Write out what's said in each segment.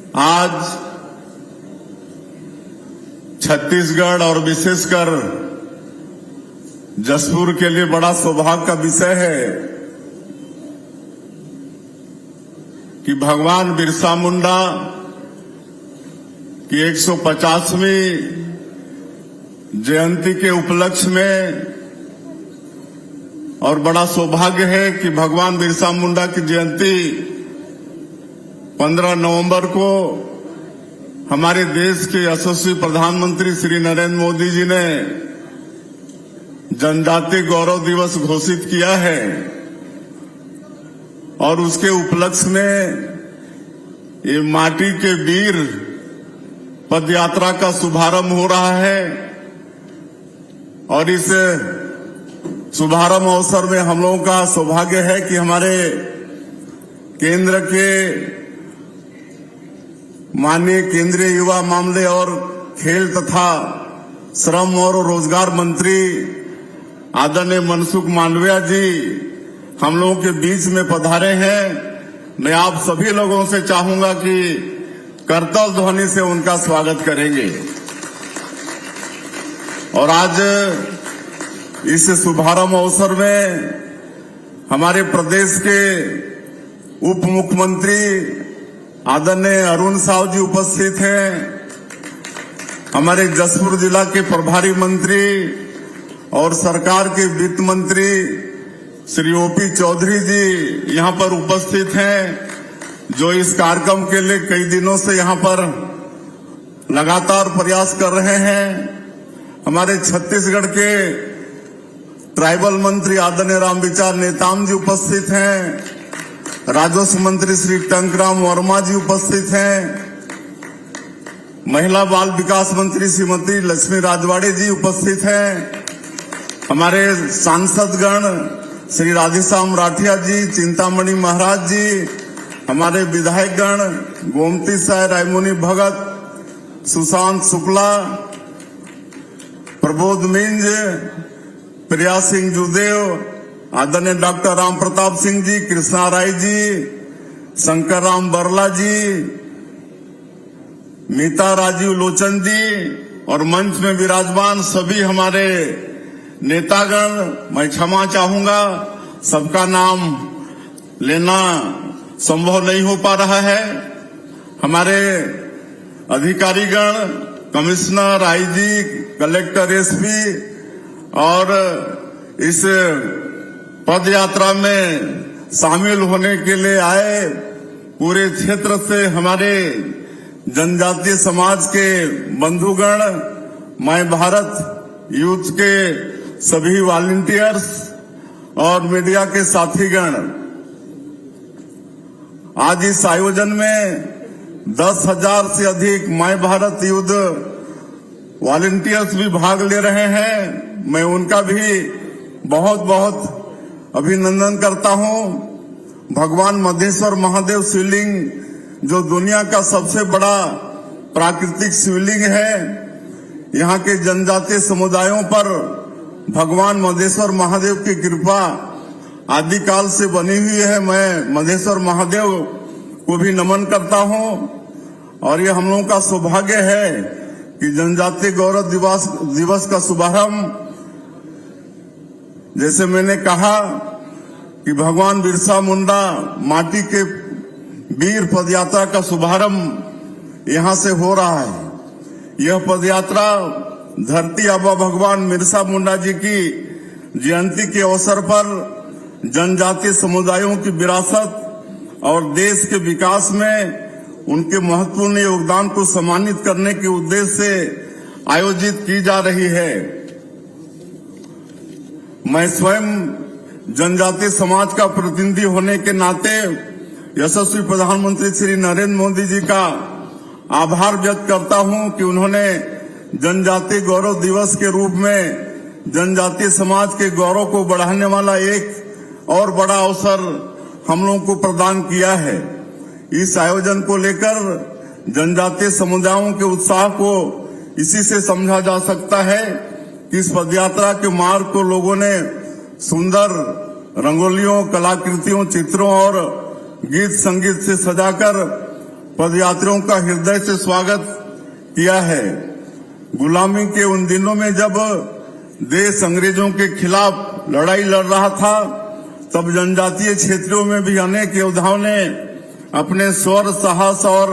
आज छत्तीसगढ़ और विशेषकर जसपुर के लिए बड़ा सौभाग्य का विषय है कि भगवान बिरसा मुंडा की 150वीं जयंती के उपलक्ष्य में और बड़ा सौभाग्य है कि भगवान बिरसा मुंडा की जयंती 15 नवंबर को हमारे देश के यशस्वी प्रधानमंत्री श्री नरेंद्र मोदी जी ने जनजातीय गौरव दिवस घोषित किया है और उसके उपलक्ष्य में ये माटी के वीर पदयात्रा का शुभारंभ हो रहा है और इस शुभारंभ अवसर में हम लोगों का सौभाग्य है कि हमारे केंद्र के माननीय केंद्रीय युवा मामले और खेल तथा श्रम और रोजगार मंत्री आदरणीय मनसुख मांडविया जी हम लोगों के बीच में पधारे हैं। मैं आप सभी लोगों से चाहूंगा कि करतल ध्वनि से उनका स्वागत करेंगे और आज इस शुभारंभ अवसर में हमारे प्रदेश के उप मुख्यमंत्री आदरणीय अरुण साव जी उपस्थित हैं। हमारे जसपुर जिला के प्रभारी मंत्री और सरकार के वित्त मंत्री श्री ओपी चौधरी जी यहां पर उपस्थित हैं, जो इस कार्यक्रम के लिए कई दिनों से यहां पर लगातार प्रयास कर रहे हैं। हमारे छत्तीसगढ़ के ट्राइबल मंत्री आदरणीय रामविचार नेताम जी उपस्थित हैं। राजस्व मंत्री श्री टंकराम वर्मा जी उपस्थित हैं। महिला बाल विकास मंत्री श्रीमती लक्ष्मी राजवाड़े जी उपस्थित हैं। हमारे सांसदगण श्री राधेश्याम राठिया जी, चिंतामणि महाराज जी, हमारे विधायकगण गोमती साय, रायमुनि भगत, सुशांत शुक्ला, प्रबोध मिंज, प्रिया सिंह जुदेव, आदरणीय डॉक्टर राम प्रताप सिंह जी, कृष्णा राय जी, शंकर राम बरला जी, मीता राजीव लोचन जी और मंच में विराजमान सभी हमारे नेतागण, मैं क्षमा चाहूंगा, सबका नाम लेना संभव नहीं हो पा रहा है। हमारे अधिकारीगण, कमिश्नर, आईजी, कलेक्टर, एसपी और इस पद यात्रा में शामिल होने के लिए आए पूरे क्षेत्र से हमारे जनजातीय समाज के बंधुगण, मैं भारत यूथ के सभी वॉलंटियर्स और मीडिया के साथीगण, आज इस आयोजन में 10,000 से अधिक मैं भारत युद्ध वॉलंटियर्स भी भाग ले रहे हैं। मैं उनका भी बहुत बहुत अभिनंदन करता हूं। भगवान मधेश्वर महादेव शिवलिंग जो दुनिया का सबसे बड़ा प्राकृतिक शिवलिंग है, यहाँ के जनजातीय समुदायों पर भगवान मधेश्वर महादेव की कृपा आदिकाल से बनी हुई है। मैं मधेश्वर महादेव को भी नमन करता हूं और ये हम लोगों का सौभाग्य है कि जनजातीय गौरव दिवस का शुभारंभ, जैसे मैंने कहा कि भगवान बिरसा मुंडा माटी के वीर पदयात्रा का शुभारंभ यहां से हो रहा है। यह पदयात्रा धरती आबा भगवान बिरसा मुंडा जी की जयंती के अवसर पर जनजातीय समुदायों की विरासत और देश के विकास में उनके महत्वपूर्ण योगदान को सम्मानित करने के उद्देश्य से आयोजित की जा रही है। मैं स्वयं जनजातीय समाज का प्रतिनिधि होने के नाते यशस्वी प्रधानमंत्री श्री नरेंद्र मोदी जी का आभार व्यक्त करता हूं कि उन्होंने जनजातीय गौरव दिवस के रूप में जनजातीय समाज के गौरव को बढ़ाने वाला एक और बड़ा अवसर हम लोगों को प्रदान किया है। इस आयोजन को लेकर जनजातीय समुदायों के उत्साह को इसी से समझा जा सकता है कि इस पदयात्रा के मार्ग को लोगों ने सुंदर रंगोलियों, कलाकृतियों, चित्रों और गीत संगीत से सजाकर पदयात्रियों का हृदय से स्वागत किया है। गुलामी के उन दिनों में जब देश अंग्रेजों के खिलाफ लड़ाई लड़ रहा था, तब जनजातीय क्षेत्रों में भी अनेक योद्धाओं ने अपने शौर्य, साहस और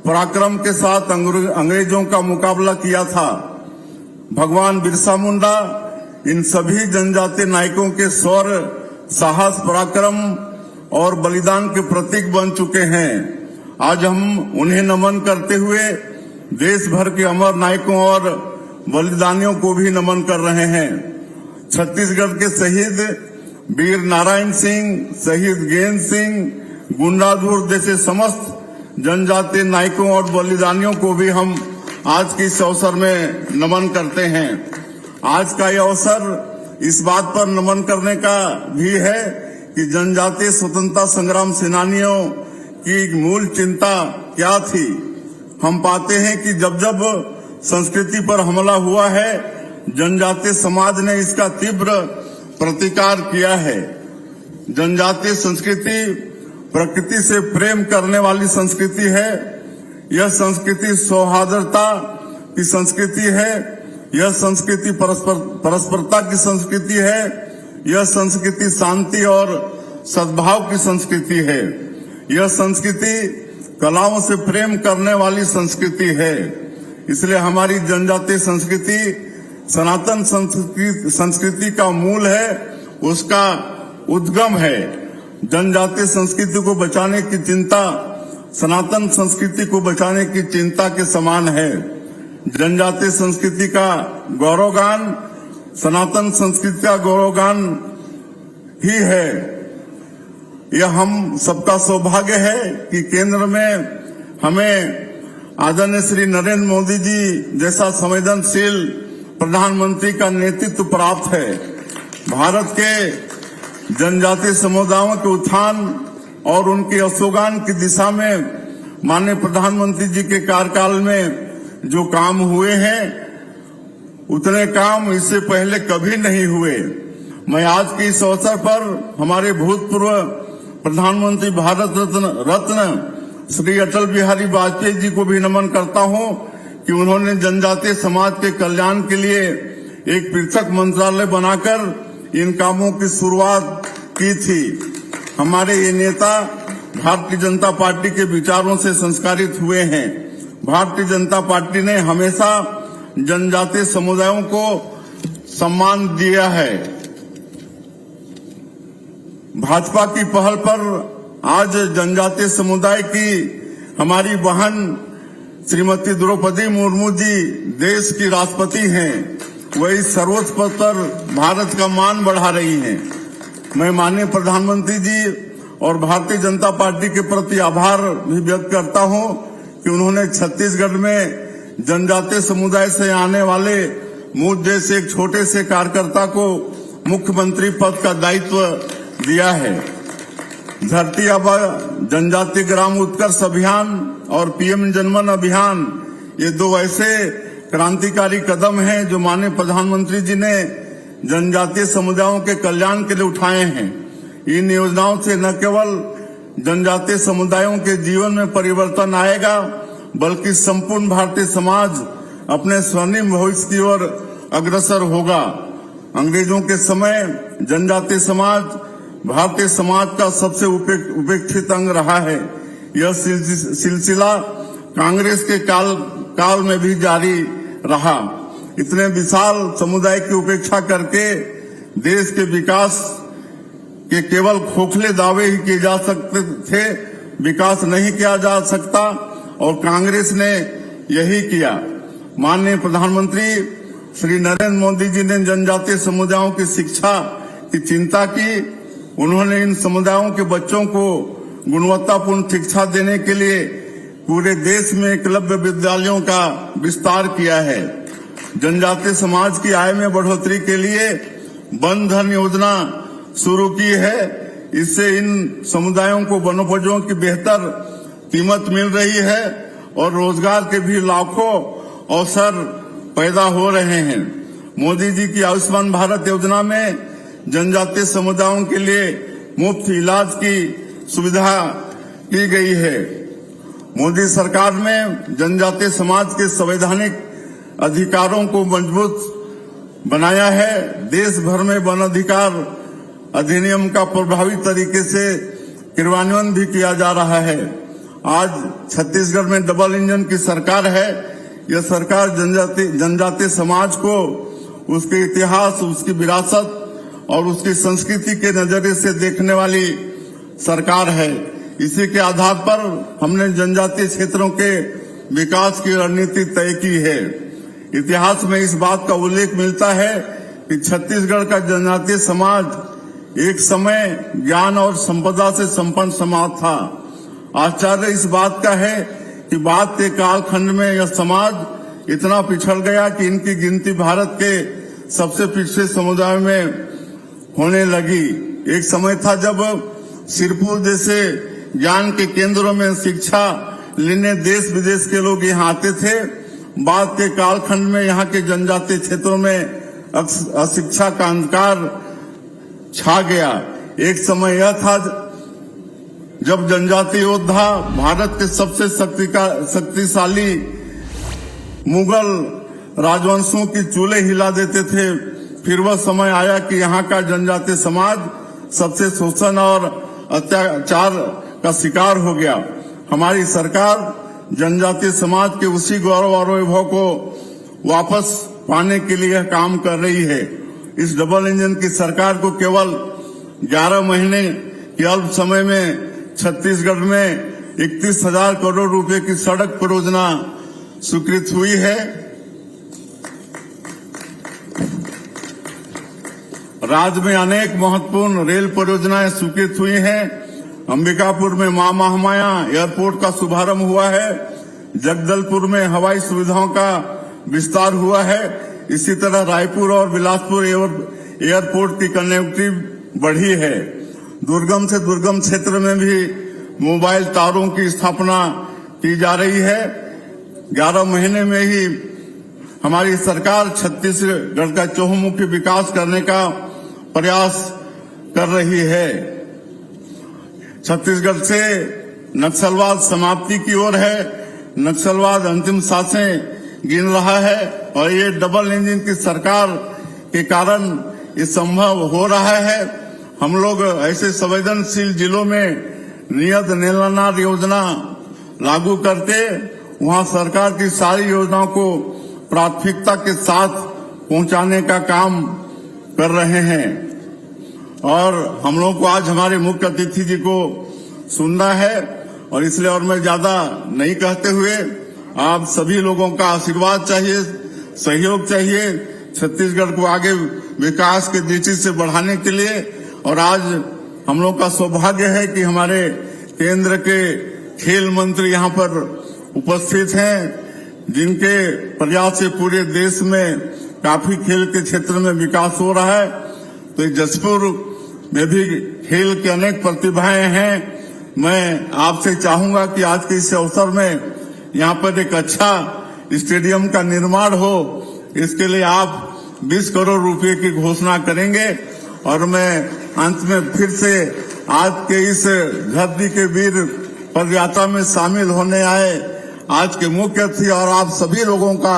पराक्रम के साथ अंग्रेजों का मुकाबला किया था। भगवान बिरसा मुंडा इन सभी जनजातीय नायकों के शौर्य, साहस, पराक्रम और बलिदान के प्रतीक बन चुके हैं। आज हम उन्हें नमन करते हुए देश भर के अमर नायकों और बलिदानियों को भी नमन कर रहे हैं। छत्तीसगढ़ के शहीद वीर नारायण सिंह, शहीद गेंद सिंह, गुंडाधुर जैसे समस्त जनजातीय नायकों और बलिदानियों को भी हम आज के इस अवसर में नमन करते हैं। आज का यह अवसर इस बात पर नमन करने का भी है कि जनजातीय स्वतंत्रता संग्राम सेनानियों की मूल चिंता क्या थी। हम पाते हैं कि जब जब संस्कृति पर हमला हुआ है, जनजातीय समाज ने इसका तीव्र प्रतिकार किया है। जनजातीय संस्कृति प्रकृति से प्रेम करने वाली संस्कृति है। यह संस्कृति सौहार्दता की संस्कृति है। यह संस्कृति परस्परता की संस्कृति है। यह संस्कृति शांति और सद्भाव की संस्कृति है। यह संस्कृति कलाओं से प्रेम करने वाली संस्कृति है। इसलिए हमारी जनजातीय संस्कृति सनातन संस्कृति का मूल है, उसका उद्गम है। जनजातीय संस्कृति को बचाने की चिंता सनातन संस्कृति को बचाने की चिंता के समान है। जनजातीय संस्कृति का गौरवगान सनातन संस्कृति का गौरवगान ही है। यह हम सबका सौभाग्य है कि केंद्र में हमें आदरणीय श्री नरेंद्र मोदी जी जैसा संवेदनशील प्रधानमंत्री का नेतृत्व प्राप्त है। भारत के जनजातीय समुदायों के उत्थान और उनके यशोगान की दिशा में माननीय प्रधानमंत्री जी के कार्यकाल में जो काम हुए हैं, उतने काम इससे पहले कभी नहीं हुए। मैं आज के इस अवसर पर हमारे भूतपूर्व प्रधानमंत्री भारत रत्न श्री अटल बिहारी वाजपेयी जी को भी नमन करता हूं कि उन्होंने जनजातीय समाज के कल्याण के लिए एक पृथक मंत्रालय बनाकर इन कामों की शुरुआत की थी। हमारे ये नेता भारतीय जनता पार्टी के विचारों से संस्कारित हुए हैं। भारतीय जनता पार्टी ने हमेशा जनजातीय समुदायों को सम्मान दिया है। भाजपा की पहल पर आज जनजातीय समुदाय की हमारी बहन श्रीमती द्रौपदी मुर्मू जी देश की राष्ट्रपति हैं। वह इस सर्वोच्च पद पर भारत का मान बढ़ा रही हैं। मैं माननीय प्रधानमंत्री जी और भारतीय जनता पार्टी के प्रति आभार भी व्यक्त करता हूं कि उन्होंने छत्तीसगढ़ में जनजातीय समुदाय से आने वाले मुझ जैसे एक छोटे से कार्यकर्ता को मुख्यमंत्री पद का दायित्व दिया है। धरती आबा जनजातीय ग्राम उत्कर्ष अभियान और पीएम जनमन अभियान, ये दो ऐसे क्रांतिकारी कदम हैं जो माननीय प्रधानमंत्री जी ने जनजातीय समुदायों के कल्याण के लिए उठाए हैं। इन योजनाओं से न केवल जनजातीय समुदायों के जीवन में परिवर्तन आएगा, बल्कि संपूर्ण भारतीय समाज अपने स्वर्णिम भविष्य की ओर अग्रसर होगा। अंग्रेजों के समय जनजातीय समाज भारतीय समाज का सबसे उपेक्षित अंग रहा है। यह सिलसिला कांग्रेस के काल में भी जारी रहा। इतने विशाल समुदाय की उपेक्षा करके देश के विकास के केवल खोखले दावे ही किए जा सकते थे, विकास नहीं किया जा सकता, और कांग्रेस ने यही किया। माननीय प्रधानमंत्री श्री नरेंद्र मोदी जी ने जनजातीय समुदायों की शिक्षा की चिंता की। उन्होंने इन समुदायों के बच्चों को गुणवत्तापूर्ण शिक्षा देने के लिए पूरे देश में एकलव्य विद्यालयों का विस्तार किया है। जनजातीय समाज की आय में बढ़ोतरी के लिए वन धन योजना शुरू की है। इससे इन समुदायों को वनोपजों की बेहतर कीमत मिल रही है और रोजगार के भी लाखों अवसर पैदा हो रहे हैं। मोदी जी की आयुष्मान भारत योजना में जनजातीय समुदायों के लिए मुफ्त इलाज की सुविधा की गई है। मोदी सरकार ने जनजातीय समाज के संवैधानिक अधिकारों को मजबूत बनाया है। देश भर में वन अधिकार अधिनियम का प्रभावी तरीके से क्रियान्वयन भी किया जा रहा है। आज छत्तीसगढ़ में डबल इंजन की सरकार है। यह सरकार जनजातीय समाज को उसके इतिहास, उसकी विरासत और उसकी संस्कृति के नजरिए से देखने वाली सरकार है। इसी के आधार पर हमने जनजातीय क्षेत्रों के विकास की रणनीति तय की है। इतिहास में इस बात का उल्लेख मिलता है कि छत्तीसगढ़ का जनजातीय समाज एक समय ज्ञान और संपदा से संपन्न समाज था। आश्चर्य इस बात का है कि बाद के कालखंड में यह समाज इतना पिछड़ गया कि इनकी गिनती भारत के सबसे पिछड़े समुदाय में होने लगी। एक समय था जब सिरपुर जैसे ज्ञान के केंद्रों में शिक्षा लेने देश विदेश के लोग यहाँ आते थे। बाद के कालखंड में यहाँ के जनजातीय क्षेत्रों में अशिक्षा का अंधकार छा गया। एक समय यह था जब जनजातीय योद्धा भारत के सबसे शक्तिशाली मुगल राजवंशों की चूल्हे हिला देते थे। फिर वह समय आया कि यहाँ का जनजातीय समाज सबसे शोषण और अत्याचार का शिकार हो गया। हमारी सरकार जनजातीय समाज के उसी गौरव और वैभव को वापस पाने के लिए काम कर रही है। इस डबल इंजन की सरकार को केवल 11 महीने के अल्प समय में छत्तीसगढ़ में 31,000 करोड़ रुपए की सड़क परियोजना स्वीकृत हुई है। राज्य में अनेक महत्वपूर्ण रेल परियोजनाएं स्वीकृत हुई हैं। अंबिकापुर में मां महामाया एयरपोर्ट का शुभारंभ हुआ है। जगदलपुर में हवाई सुविधाओं का विस्तार हुआ है। इसी तरह रायपुर और बिलासपुर एयरपोर्ट की कनेक्टिविटी बढ़ी है। दुर्गम से दुर्गम क्षेत्र में भी मोबाइल टावरों की स्थापना की जा रही है। 11 महीने में ही हमारी सरकार छत्तीसगढ़ का चहुमुखी विकास करने का प्रयास कर रही है। छत्तीसगढ़ से नक्सलवाद समाप्ति की ओर है। नक्सलवाद अंतिम सांसें गिन रहा है और ये डबल इंजन की सरकार के कारण ये संभव हो रहा है। हम लोग ऐसे संवेदनशील जिलों में नियत नेलनार योजना लागू करते वहां सरकार की सारी योजनाओं को प्राथमिकता के साथ पहुंचाने का काम कर रहे हैं। और हम लोगों को आज हमारे मुख्य अतिथि जी को सुनना है और इसलिए और मैं ज्यादा नहीं कहते हुए आप सभी लोगों का आशीर्वाद चाहिए, सहयोग चाहिए छत्तीसगढ़ को आगे विकास की दृष्टि से बढ़ाने के लिए। और आज हम लोग का सौभाग्य है कि हमारे केंद्र के खेल मंत्री यहाँ पर उपस्थित हैं, जिनके प्रयास से पूरे देश में काफी खेल के क्षेत्र में विकास हो रहा है। तो जसपुर में भी खेल के अनेक प्रतिभाएं हैं। मैं आपसे चाहूंगा कि आज के इस अवसर में यहाँ पर एक अच्छा स्टेडियम का निर्माण हो। इसके लिए आप 20 करोड़ रुपए की घोषणा करेंगे। और मैं अंत में फिर से आज के इस धरती के वीर पदयात्रा में शामिल होने आए आज के मुख्य अतिथि और आप सभी लोगों का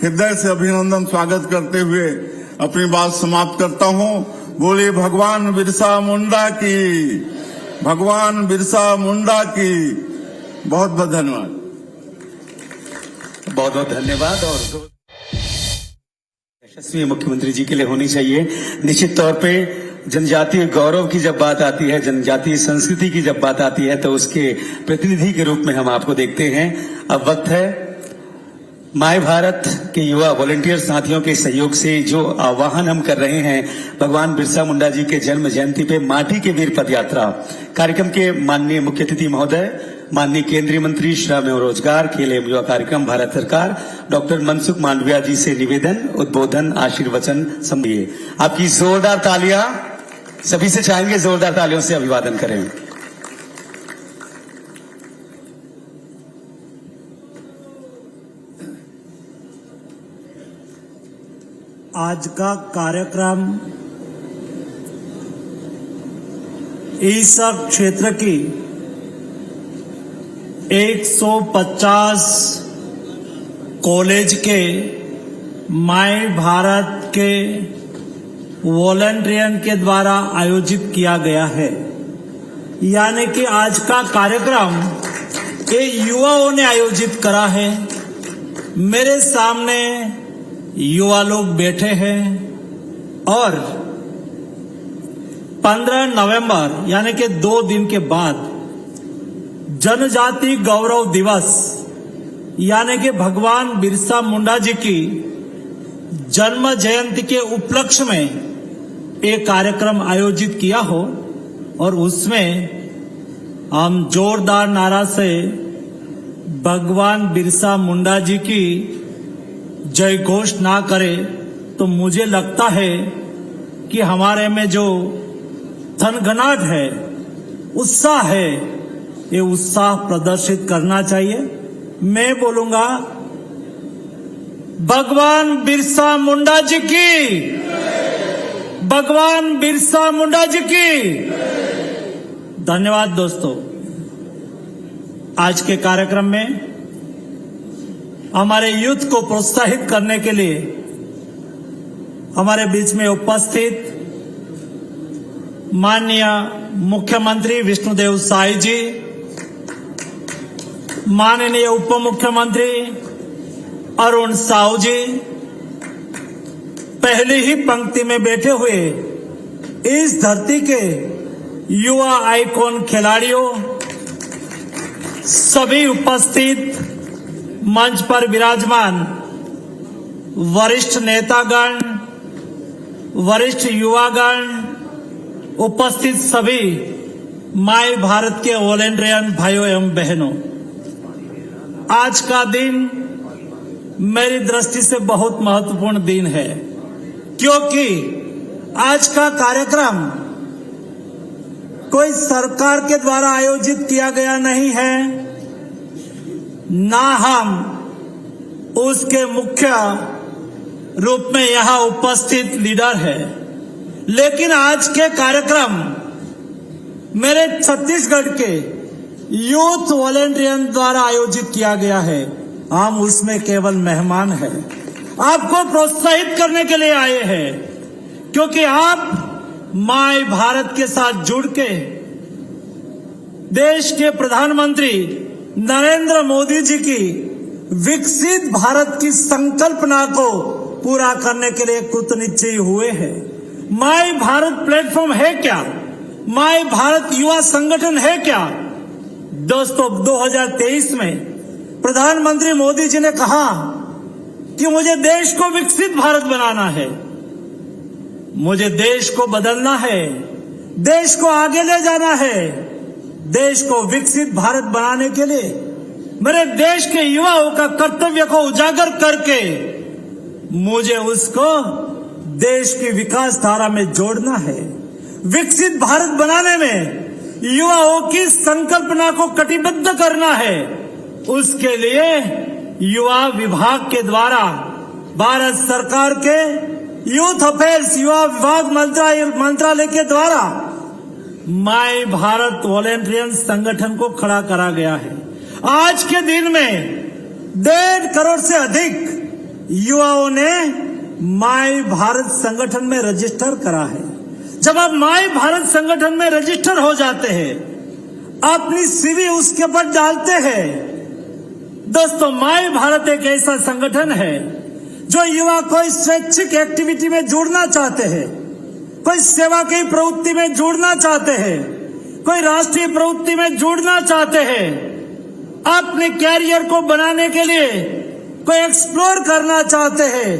हृदय से अभिनंदन स्वागत करते हुए अपनी बात समाप्त करता हूं। बोलिए भगवान बिरसा मुंडा की, भगवान बिरसा मुंडा की। बहुत बहुत धन्यवाद। बहुत बहुत धन्यवाद। और यशस्वी मुख्यमंत्री जी के लिए होनी चाहिए। निश्चित तौर पे जनजातीय गौरव की जब बात आती है, जनजातीय संस्कृति की जब बात आती है, तो उसके प्रतिनिधि के रूप में हम आपको देखते हैं। अब वक्त है माय भारत के युवा वॉलंटियर साथियों के सहयोग से जो आह्वान हम कर रहे हैं भगवान बिरसा मुंडा जी के जन्म जयंती पे माटी के वीर पदयात्रा कार्यक्रम के माननीय मुख्य अतिथि महोदय, माननीय केंद्रीय मंत्री श्रम एवं रोजगार, खेल एवं युवा कार्यक्रम भारत सरकार, डॉक्टर मनसुख मांडविया जी से निवेदन, उद्बोधन, आशीर्वचन समझिए। आपकी जोरदार तालियां, सभी से चाहेंगे जोरदार तालियों से अभिवादन करें। आज का कार्यक्रम इस क्षेत्र की 150 कॉलेज के माय भारत के वॉलंटियन के द्वारा आयोजित किया गया है। यानी कि आज का कार्यक्रम ये युवाओं ने आयोजित करा है। मेरे सामने युवा लोग बैठे हैं और 15 नवंबर यानी कि 2 दिन के बाद जनजाति गौरव दिवस यानी कि भगवान बिरसा मुंडा जी की जन्म जयंती के उपलक्ष्य में एक कार्यक्रम आयोजित किया हो और उसमें हम जोरदार नारा से भगवान बिरसा मुंडा जी की जय घोष ना करें तो मुझे लगता है कि हमारे में जो थनगनाट है, उत्साह है, ये उत्साह प्रदर्शित करना चाहिए। मैं बोलूंगा भगवान बिरसा मुंडा जी की, भगवान बिरसा मुंडा जी की। धन्यवाद दोस्तों। आज के कार्यक्रम में हमारे यूथ को प्रोत्साहित करने के लिए हमारे बीच में उपस्थित माननीय मुख्यमंत्री विष्णुदेव साय जी, माननीय उप मुख्यमंत्री अरुण साहू जी, पहली ही पंक्ति में बैठे हुए इस धरती के युवा आइकॉन खिलाड़ियों, सभी उपस्थित मंच पर विराजमान वरिष्ठ नेतागण, वरिष्ठ युवागण, उपस्थित सभी माय भारत के वॉलंटियन भाइयों एवं बहनों, आज का दिन मेरी दृष्टि से बहुत महत्वपूर्ण दिन है, क्योंकि आज का कार्यक्रम कोई सरकार के द्वारा आयोजित किया गया नहीं है, ना हम उसके मुख्य रूप में यहां उपस्थित लीडर है, लेकिन आज के कार्यक्रम मेरे छत्तीसगढ़ के यूथ वॉलंटियन द्वारा आयोजित किया गया है। हम उसमें केवल मेहमान हैं, आपको प्रोत्साहित करने के लिए आए हैं, क्योंकि आप माय भारत के साथ जुड़ के देश के प्रधानमंत्री नरेंद्र मोदी जी की विकसित भारत की संकल्पना को पूरा करने के लिए कृतनिश्चयी हुए हैं। माय भारत प्लेटफॉर्म है क्या? माय भारत युवा संगठन है क्या? दोस्तों, 2023 में प्रधानमंत्री मोदी जी ने कहा कि मुझे देश को विकसित भारत बनाना है, मुझे देश को बदलना है, देश को आगे ले जाना है। देश को विकसित भारत बनाने के लिए मेरे देश के युवाओं का कर्तव्य को उजागर करके मुझे उसको देश की विकास धारा में जोड़ना है। विकसित भारत बनाने में युवाओं की संकल्पना को कटिबद्ध करना है। उसके लिए युवा विभाग के द्वारा भारत सरकार के यूथ अफेयर्स युवा विभाग मंत्रालय के द्वारा माय भारत वॉलंटियन संगठन को खड़ा करा गया है। आज के दिन में 1.5 करोड़ से अधिक युवाओं ने माय भारत संगठन में रजिस्टर करा है। जब आप माय भारत संगठन में रजिस्टर हो जाते हैं, अपनी सीवी उसके ऊपर डालते हैं। दोस्तों, माय भारत एक ऐसा संगठन है जो युवा कोई स्वैच्छिक एक्टिविटी में जुड़ना चाहते हैं, कोई सेवा की प्रवृत्ति में जुड़ना चाहते हैं, कोई राष्ट्रीय प्रवृत्ति में जुड़ना चाहते हैं, अपने कैरियर को बनाने के लिए कोई एक्सप्लोर करना चाहते हैं,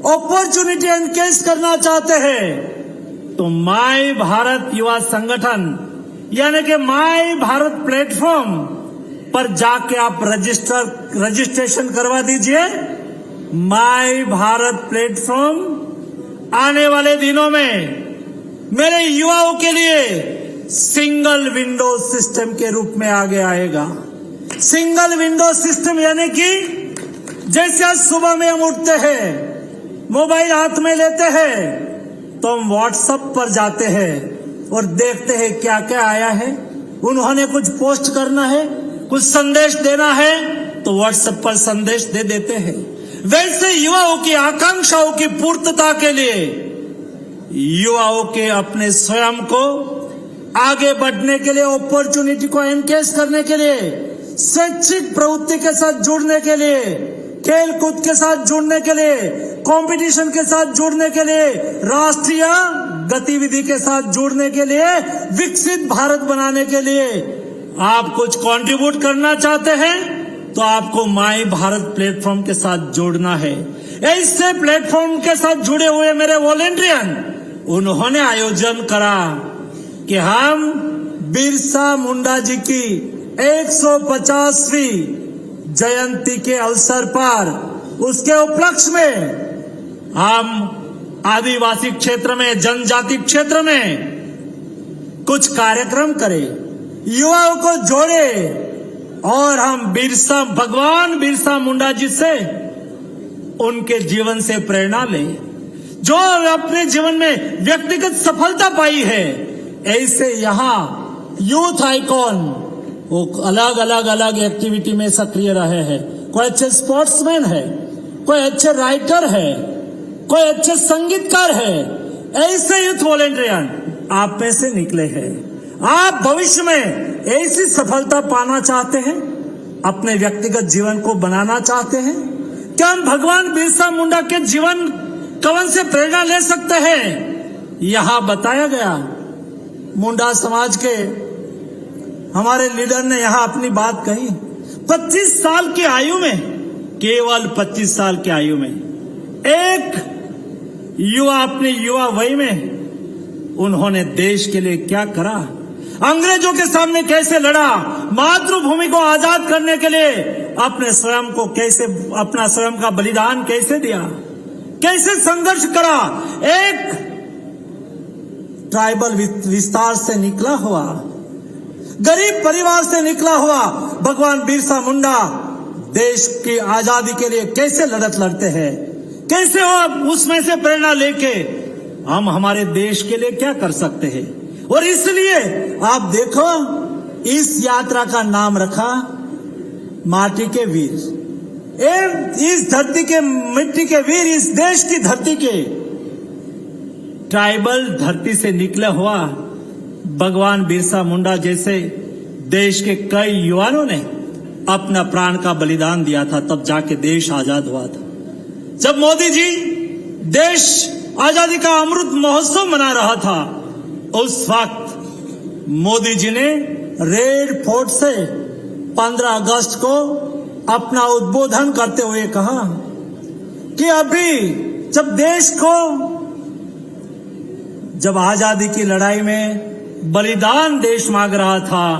अपॉर्चुनिटी एनकेज करना चाहते हैं, तो माय भारत युवा संगठन यानी कि माय भारत प्लेटफॉर्म पर जाके आप रजिस्ट्रेशन करवा दीजिए। माय भारत प्लेटफॉर्म आने वाले दिनों में मेरे युवाओं के लिए सिंगल विंडो सिस्टम के रूप में आगे आएगा। सिंगल विंडो सिस्टम यानी कि जैसे आज सुबह में हम उठते हैं, मोबाइल हाथ में लेते हैं, तो हम व्हाट्सएप पर जाते हैं और देखते हैं क्या क्या आया है। उन्होंने कुछ पोस्ट करना है, कुछ संदेश देना है तो व्हाट्सएप पर संदेश दे देते हैं। वैसे युवाओं की आकांक्षाओं की पूर्तता के लिए युवाओं के अपने स्वयं को आगे बढ़ने के लिए, अपॉर्चुनिटी को एनकेज करने के लिए, शैक्षिक प्रवृत्ति के साथ जुड़ने के लिए, खेल कूद के साथ जुड़ने के लिए, कंपटीशन के साथ जुड़ने के लिए, राष्ट्रीय गतिविधि के साथ जुड़ने के लिए, विकसित भारत बनाने के लिए आप कुछ कंट्रीब्यूट करना चाहते हैं तो आपको माई भारत प्लेटफॉर्म के साथ जोड़ना है। ऐसे प्लेटफॉर्म के साथ जुड़े हुए मेरे वॉलेंटियन, उन्होंने आयोजन करा कि हम बिरसा मुंडा जी की 150वीं जयंती के अवसर पर, उसके उपलक्ष्य में हम आदिवासी क्षेत्र में, जनजाति क्षेत्र में कुछ कार्यक्रम करें, युवाओं को जोड़े और हम भगवान बिरसा मुंडा जी से, उनके जीवन से प्रेरणा लें। जो अपने जीवन में व्यक्तिगत सफलता पाई है, ऐसे यहाँ यूथ आइकॉन वो अलग एक्टिविटी में सक्रिय रहे हैं। कोई अच्छे स्पोर्ट्समैन है, कोई अच्छे राइटर है, कोई अच्छे संगीतकार है। ऐसे यूथ वॉलेंटियन आप में से निकले हैं। आप भविष्य में ऐसी सफलता पाना चाहते हैं, अपने व्यक्तिगत जीवन को बनाना चाहते हैं? क्या हम भगवान बिरसा मुंडा के जीवन कवन से प्रेरणा ले सकते हैं? यहां बताया गया। मुंडा समाज के हमारे लीडर ने यहां अपनी बात कही। 25 साल की आयु में, केवल 25 साल की आयु में एक युवा अपने युवा वय में उन्होंने देश के लिए क्या करा, अंग्रेजों के सामने कैसे लड़ा, मातृभूमि को आजाद करने के लिए अपने स्वयं को कैसे, अपना स्वयं का बलिदान कैसे दिया, कैसे संघर्ष करा। एक ट्राइबल विस्तार से निकला हुआ, गरीब परिवार से निकला हुआ भगवान बिरसा मुंडा देश की आजादी के लिए कैसे लड़त लड़ते हैं, कैसे वो उसमें से प्रेरणा लेके हम हमारे देश के लिए क्या कर सकते हैं। और इसलिए आप देखो, इस यात्रा का नाम रखा माटी के वीर। इस धरती के मिट्टी के वीर, इस देश की धरती के ट्राइबल धरती से निकला हुआ भगवान बिरसा मुंडा जैसे देश के कई युवाओं ने अपना प्राण का बलिदान दिया था, तब जाके देश आजाद हुआ था। जब मोदी जी देश आजादी का अमृत महोत्सव मना रहा था, उस वक्त मोदी जी ने रेड फोर्ट से 15 अगस्त को अपना उद्बोधन करते हुए कहा कि अभी जब देश को, जब आजादी की लड़ाई में बलिदान देश मांग रहा था,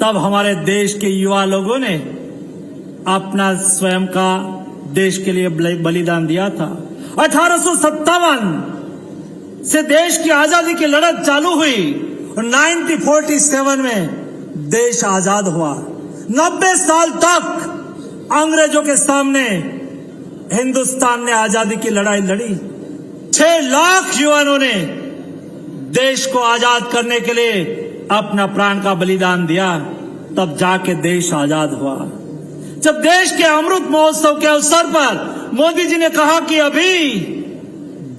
तब हमारे देश के युवा लोगों ने अपना स्वयं का देश के लिए बलिदान दिया था। 1857 से देश की आजादी की लड़त चालू हुई और 1947 में देश आजाद हुआ। 90 साल तक अंग्रेजों के सामने हिंदुस्तान ने आजादी की लड़ाई लड़ी। 6 लाख युवाओं ने देश को आजाद करने के लिए अपना प्राण का बलिदान दिया, तब जाके देश आजाद हुआ। जब देश के अमृत महोत्सव के अवसर पर मोदी जी ने कहा कि अभी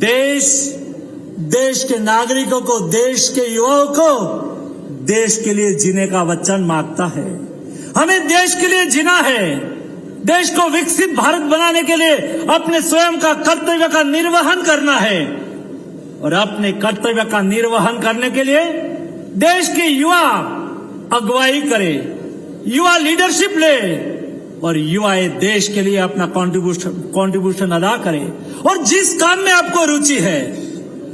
देश के नागरिकों को, देश के युवाओं को देश के लिए जीने का वचन मांगता है। हमें देश के लिए जीना है। देश को विकसित भारत बनाने के लिए अपने स्वयं का कर्तव्य का निर्वहन करना है, और अपने कर्तव्य का निर्वहन करने के लिए देश के युवा अगुवाई करे, युवा लीडरशिप ले, और युवा देश के लिए अपना कंट्रीब्यूशन अदा करे। और जिस काम में आपको रुचि है,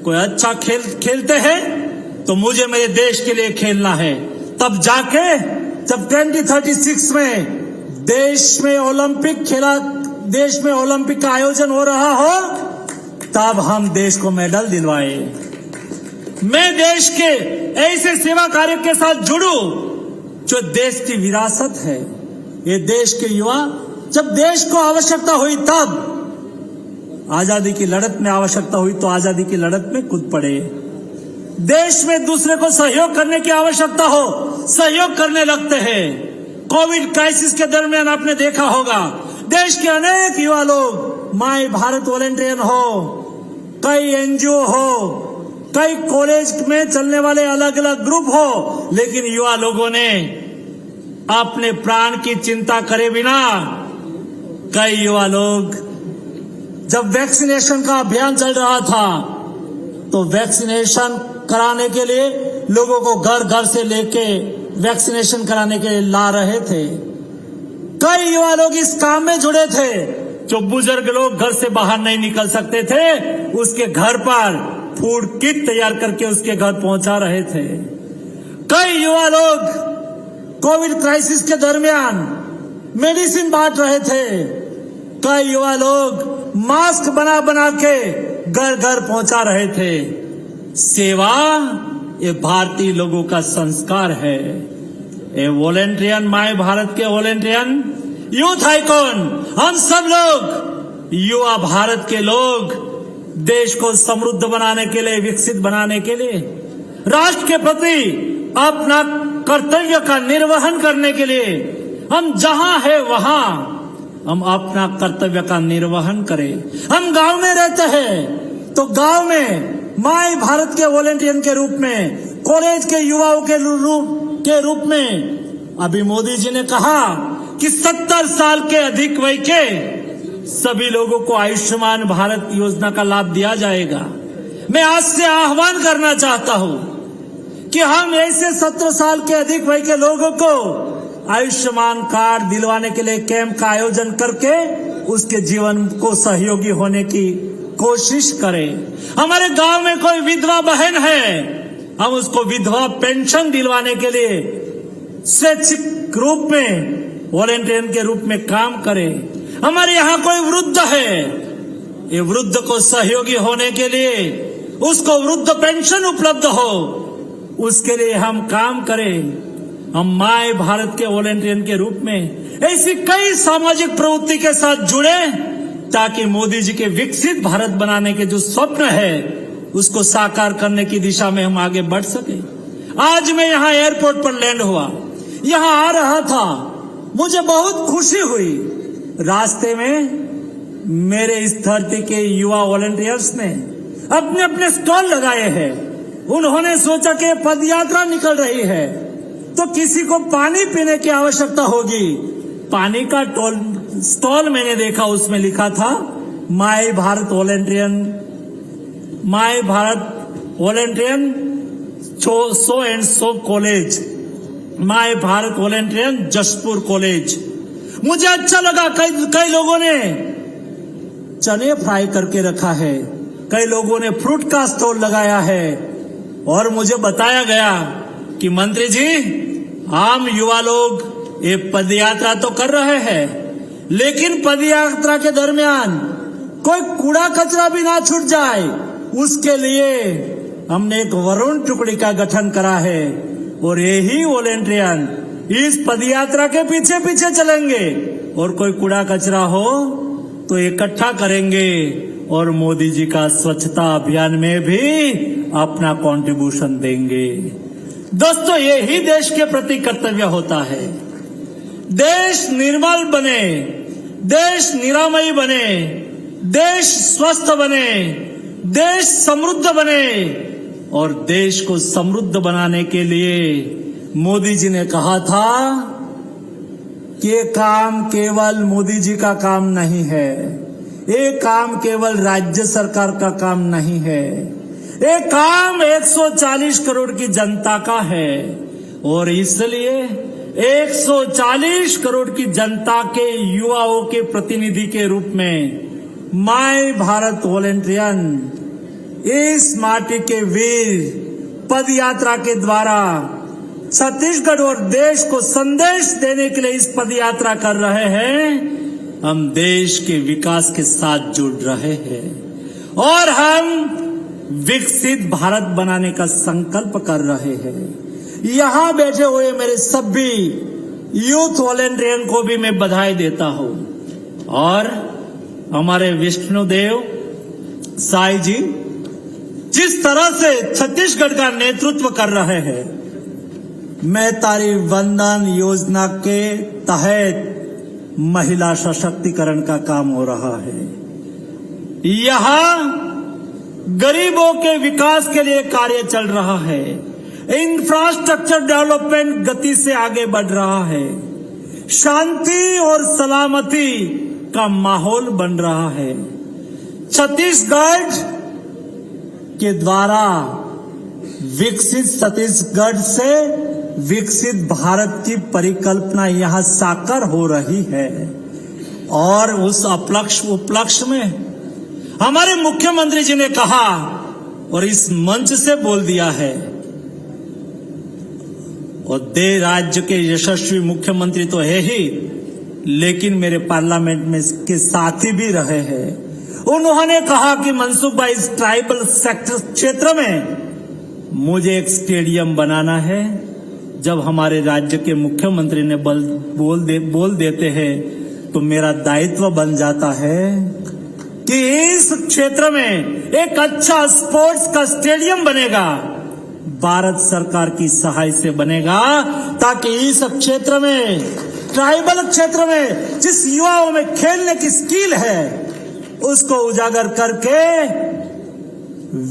कोई अच्छा खेलते हैं तो मुझे मेरे देश के लिए खेलना है, तब जाके जब 2036 में देश में ओलंपिक का आयोजन हो रहा हो, तब हम देश को मेडल दिलवाए। मैं देश के ऐसे सेवा कार्य के साथ जुड़ूं जो देश की विरासत है। ये देश के युवा जब देश को आवश्यकता हुई, तब आजादी की लड़त में आवश्यकता हुई तो आजादी की लड़त में कूद पड़े। देश में दूसरे को सहयोग करने की आवश्यकता हो, सहयोग करने लगते हैं। कोविड क्राइसिस के दरमियान आपने देखा होगा देश के अनेक युवा लोग माय भारत वॉलेंटियर हो, कई एनजीओ हो, कई कॉलेज में चलने वाले अलग अलग ग्रुप हो, लेकिन युवा लोगों ने अपने प्राण की चिंता करे बिना कई युवा लोग जब वैक्सीनेशन का अभियान चल रहा था तो वैक्सीनेशन कराने के लिए लोगों को घर घर से लेके वैक्सीनेशन कराने के लिए ला रहे थे। कई युवा लोग इस काम में जुड़े थे। जो बुजुर्ग लोग घर से बाहर नहीं निकल सकते थे उसके घर पर फूड किट तैयार करके उसके घर पहुंचा रहे थे। कई युवा लोग कोविड क्राइसिस के दरमियान मेडिसिन बांट रहे थे। कई युवा लोग मास्क बना बना के घर घर पहुंचा रहे थे। सेवा ये भारतीय लोगों का संस्कार है। ये वॉलेंटियन माय भारत के वॉलेंटियन यूथ आइकॉन हम सब लोग युवा भारत के लोग देश को समृद्ध बनाने के लिए, विकसित बनाने के लिए, राष्ट्र के प्रति अपना कर्तव्य का निर्वहन करने के लिए हम जहां है वहां हम अपना कर्तव्य का निर्वहन करें। हम गांव में रहते हैं तो गांव में माय भारत के वॉलेंटियर के रूप में, कॉलेज के युवाओं के रूप में अभी मोदी जी ने कहा कि 70 साल के अधिक वय के सभी लोगों को आयुष्मान भारत योजना का लाभ दिया जाएगा। मैं आज से आह्वान करना चाहता हूं कि हम ऐसे 17 साल के अधिक वय के लोगों को आयुष्मान कार्ड दिलवाने के लिए कैंप का आयोजन करके उसके जीवन को सहयोगी होने की कोशिश करें। हमारे गांव में कोई विधवा बहन है, हम उसको विधवा पेंशन दिलवाने के लिए स्वैच्छिक रूप में वॉलेंटियर के रूप में काम करें। हमारे यहाँ कोई वृद्ध है, ये वृद्ध को सहयोगी होने के लिए उसको वृद्ध पेंशन उपलब्ध हो, उसके लिए हम काम करें। हम माय भारत के वॉलेंटियर के रूप में ऐसी कई सामाजिक प्रवृत्ति के साथ जुड़े ताकि मोदी जी के विकसित भारत बनाने के जो स्वप्न है उसको साकार करने की दिशा में हम आगे बढ़ सके। आज मैं यहाँ एयरपोर्ट पर लैंड हुआ, यहाँ आ रहा था, मुझे बहुत खुशी हुई। रास्ते में मेरे इस धरती के युवा वॉलेंटियर्स ने अपने अपने स्टॉल लगाए हैं। उन्होंने सोचा कि पद यात्रा निकल रही है तो किसी को पानी पीने की आवश्यकता होगी। पानी का स्टॉल मैंने देखा, उसमें लिखा था my Bharat volunteer so and so college, my Bharat volunteer Jashpur college. मुझे अच्छा लगा। कई लोगों ने चने फ्राई करके रखा है, कई लोगों ने फ्रूट का स्टॉल लगाया है और मुझे बताया गया कि मंत्री जी हम युवा लोग ये पदयात्रा तो कर रहे हैं लेकिन पदयात्रा के दरमियान कोई कूड़ा कचरा भी ना छूट जाए, उसके लिए हमने एक वरुण टुकड़ी का गठन करा है और यही वॉलेंटियर इस पदयात्रा के पीछे पीछे चलेंगे और कोई कूड़ा कचरा हो तो इकट्ठा करेंगे और मोदी जी का स्वच्छता अभियान में भी अपना कंट्रीब्यूशन देंगे। दोस्तों, यही देश के प्रति कर्तव्य होता है। देश निर्मल बने, देश निरामयी बने, देश स्वस्थ बने, देश समृद्ध बने और देश को समृद्ध बनाने के लिए मोदी जी ने कहा था कि ये काम केवल मोदी जी का काम नहीं है, ये काम केवल राज्य सरकार का काम नहीं है, ये काम 140 करोड़ की जनता का है और इसलिए 140 करोड़ की जनता के युवाओं के प्रतिनिधि के रूप में माय भारत वॉलेंटियर इस माटी के वीर पद यात्रा के द्वारा छत्तीसगढ़ और देश को संदेश देने के लिए इस पद यात्रा कर रहे हैं। हम देश के विकास के साथ जुड़ रहे हैं और हम विकसित भारत बनाने का संकल्प कर रहे हैं। यहाँ बैठे हुए मेरे सभी यूथ वॉलेंटियर को भी मैं बधाई देता हूँ और हमारे विष्णुदेव साई जी जिस तरह से छत्तीसगढ़ का नेतृत्व कर रहे हैं, मैं तारी वंदन योजना के तहत महिला सशक्तिकरण का काम हो रहा है। यहां गरीबों के विकास के लिए कार्य चल रहा है। इंफ्रास्ट्रक्चर डेवलपमेंट गति से आगे बढ़ रहा है। शांति और सलामती का माहौल बन रहा है। छत्तीसगढ़ के द्वारा विकसित छत्तीसगढ़ से विकसित भारत की परिकल्पना यहां साकार हो रही है। और उस उपलक्ष्य में हमारे मुख्यमंत्री जी ने कहा और इस मंच से बोल दिया है, और दे राज्य के यशस्वी मुख्यमंत्री तो है ही, लेकिन मेरे पार्लियामेंट में के साथी भी रहे हैं। उन्होंने कहा कि मनसुख भाई इस ट्राइबल सेक्टर क्षेत्र में मुझे एक स्टेडियम बनाना है। जब हमारे राज्य के मुख्यमंत्री ने बोल देते हैं तो मेरा दायित्व बन जाता है कि इस क्षेत्र में एक अच्छा स्पोर्ट्स का स्टेडियम बनेगा, भारत सरकार की सहाय से बनेगा, ताकि इस क्षेत्र में, ट्राइबल क्षेत्र में जिस युवाओं में खेलने की स्किल है उसको उजागर करके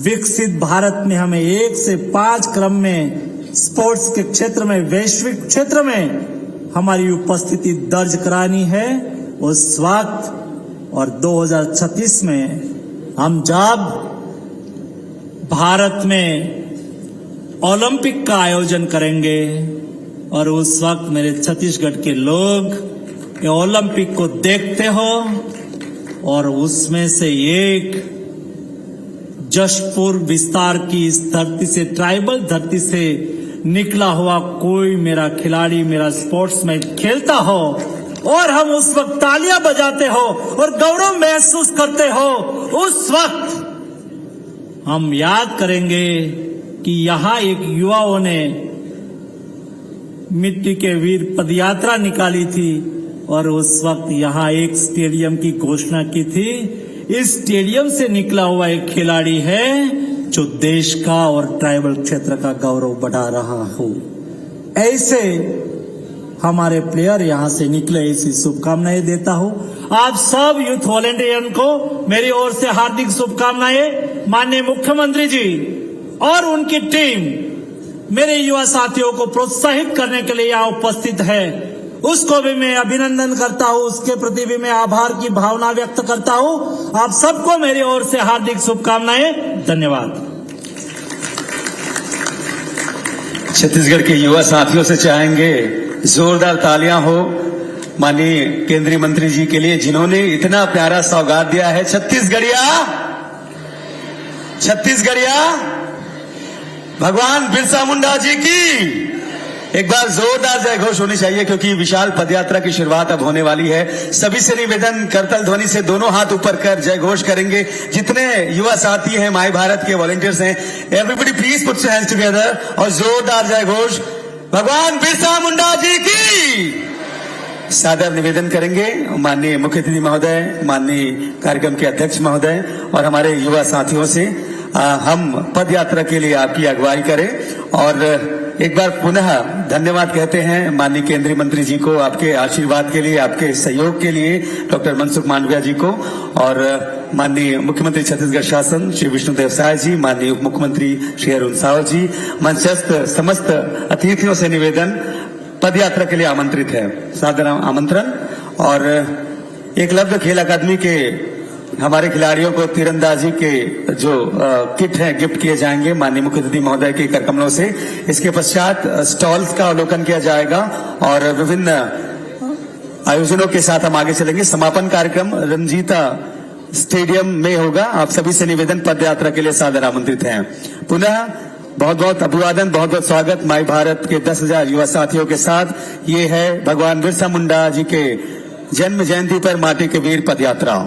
विकसित भारत में हमें 1 से 5 क्रम में स्पोर्ट्स के क्षेत्र में, वैश्विक क्षेत्र में हमारी उपस्थिति दर्ज करानी है उस वक्त। और 2036 में हम जब भारत में ओलंपिक का आयोजन करेंगे और उस वक्त मेरे छत्तीसगढ़ के लोग ये ओलंपिक को देखते हो और उसमें से एक जशपुर विस्तार की इस धरती से, ट्राइबल धरती से निकला हुआ कोई मेरा खिलाड़ी, मेरा स्पोर्ट्समैन खेलता हो और हम उस वक्त तालियां बजाते हो और गौरव महसूस करते हो, उस वक्त हम याद करेंगे कि यहां एक युवाओं ने मिट्टी के वीर पदयात्रा निकाली थी और उस वक्त यहां एक स्टेडियम की घोषणा की थी। इस स्टेडियम से निकला हुआ एक खिलाड़ी है जो देश का और ट्राइबल क्षेत्र का गौरव बढ़ा रहा हो। ऐसे हमारे प्लेयर यहां से निकले, ऐसी शुभकामनाएं देता हूं। आप सब यूथ वॉलेंटियर्स को मेरी ओर से हार्दिक शुभकामनाएं। माननीय मुख्यमंत्री जी और उनकी टीम मेरे युवा साथियों को प्रोत्साहित करने के लिए यहाँ उपस्थित है, उसको भी मैं अभिनंदन करता हूं, उसके प्रति भी मैं आभार की भावना व्यक्त करता हूं। आप सबको मेरी ओर से हार्दिक शुभकामनाएं। धन्यवाद। छत्तीसगढ़ के युवा साथियों से चाहेंगे जोरदार तालियां हो माननीय केंद्रीय मंत्री जी के लिए, जिन्होंने इतना प्यारा सौगात दिया है। छत्तीसगढ़िया भगवान बिरसा मुंडा जी की एक बार जोरदार जय घोष होनी चाहिए, क्योंकि विशाल पदयात्रा की शुरुआत अब होने वाली है। सभी से निवेदन, करतल ध्वनि से दोनों हाथ ऊपर कर जय घोष करेंगे। जितने युवा साथी हैं, माय भारत के वॉलंटियर्स हैं, everybody please put your hands together और जोरदार जय घोष भगवान बिरसा मुंडा जी की। सादर निवेदन करेंगे माननीय मुख्य अतिथि महोदय, माननीय कार्यक्रम के अध्यक्ष महोदय और हमारे युवा साथियों से हम पद यात्रा के लिए आपकी अगुवाई करें। और एक बार पुनः धन्यवाद कहते हैं माननीय केंद्रीय मंत्री जी को, आपके आशीर्वाद के लिए, आपके सहयोग के लिए, डॉक्टर मनसुख मांडविया जी को, और माननीय मुख्यमंत्री छत्तीसगढ़ शासन श्री विष्णुदेव साय जी, माननीय उप मुख्यमंत्री श्री अरुण साव जी, मंचस्थ समस्त अतिथियों से निवेदन, पद यात्रा के लिए आमंत्रित है, सादर आमंत्रण। और एकलव्य खेल अकादमी के हमारे खिलाड़ियों को तीरंदाजी के जो किट हैं गिफ्ट किए जाएंगे माननीय मुख्य अतिथि महोदय के कर कमलों से। इसके पश्चात स्टॉल्स का अवलोकन किया जाएगा और विभिन्न आयोजनों के साथ हम आगे चलेंगे। समापन कार्यक्रम रंजीता स्टेडियम में होगा। आप सभी से निवेदन, पद यात्रा के लिए सादर आमंत्रित हैं। पुनः बहुत बहुत अभिवादन, बहुत बहुत स्वागत माय भारत के 10,000 युवा साथियों के साथ। ये है भगवान बिरसा मुंडा जी के जन्म जयंती पर माटी के वीर पद यात्रा।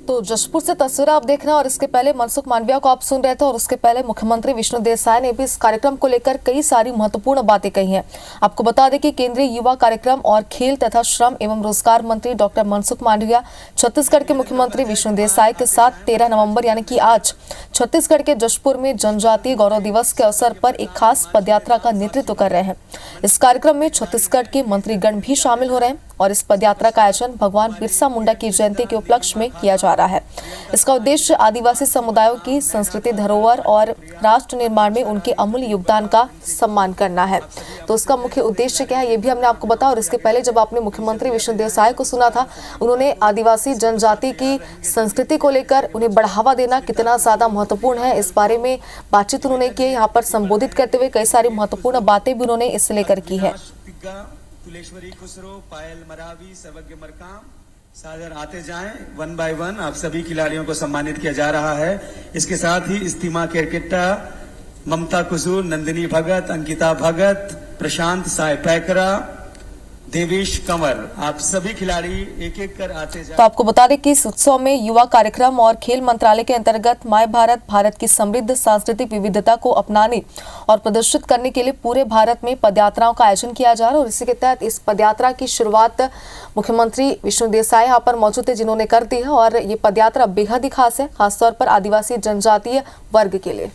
तो तो जशपुर से तस्वीर आप देख रहे हैं और इसके पहले मनसुख मांडविया को आप सुन रहे थे और उसके पहले मुख्यमंत्री विष्णु देसाई ने भी इस कार्यक्रम को लेकर कई सारी महत्वपूर्ण बातें कही हैं। आपको बता दें कि केंद्रीय युवा कार्यक्रम और खेल तथा श्रम एवं रोजगार मंत्री डॉक्टर मनसुख मांडविया छत्तीसगढ़ के मुख्यमंत्री विष्णु देसाई के साथ 13 नवंबर यानी कि आज छत्तीसगढ़ के जशपुर में जनजातीय गौरव दिवस के अवसर पर एक खास पदयात्रा का नेतृत्व कर रहे हैं। इस कार्यक्रम में छत्तीसगढ़ के मंत्रीगण भी शामिल हो रहे हैं और इस पदयात्रा का आयोजन भगवान बिरसा मुंडा की जयंती के उपलक्ष्य में किया जा रहा है। इसका उद्देश्य आदिवासी समुदायों की संस्कृति धरोहर और राष्ट्र निर्माण में उनके अमूल्य योगदान का सम्मान करना है। तो उसका मुख्य उद्देश्य क्या है ये भी हमने आपको बताया। और इसके पहले जब आपने मुख्यमंत्री विष्णु देसाई को सुना था, उन्होंने आदिवासी जनजाति की संस्कृति को लेकर उन्हें बढ़ावा देना कितना ज्यादा महत्वपूर्ण है इस बारे में बातचीत उन्होंने की। यहाँ पर संबोधित करते हुए कई सारी महत्वपूर्ण बातें भी उन्होंने इससे लेकर की है। तुलेश्वरी खुसरो, पायल मरावी, सर्वज्ञ मरकाम सादर आते जाएं वन बाय वन। आप सभी खिलाड़ियों को सम्मानित किया जा रहा है। इसके साथ ही इस्तीमा केरकेट्टा, ममता कुसूर, नंदिनी भगत, अंकिता भगत, प्रशांत साय पैकरा, देवेश कंवर, आप सभी खिलाड़ी एक एक कर आते जाएं। तो आपको बता दें कि इस उत्सव में युवा कार्यक्रम और खेल मंत्रालय के अंतर्गत माय भारत की समृद्ध सांस्कृतिक विविधता को अपनाने और प्रदर्शित करने के लिए पूरे भारत में पदयात्राओं का आयोजन किया जा रहा है। और इसी के तहत इस पदयात्रा की शुरुआत मुख्यमंत्री विष्णु देसाई यहाँ पर मौजूद थे जिन्होंने कर दी है। और ये पदयात्रा बेहद ही खास है, खासतौर पर आदिवासी जनजातीय वर्ग के लिए।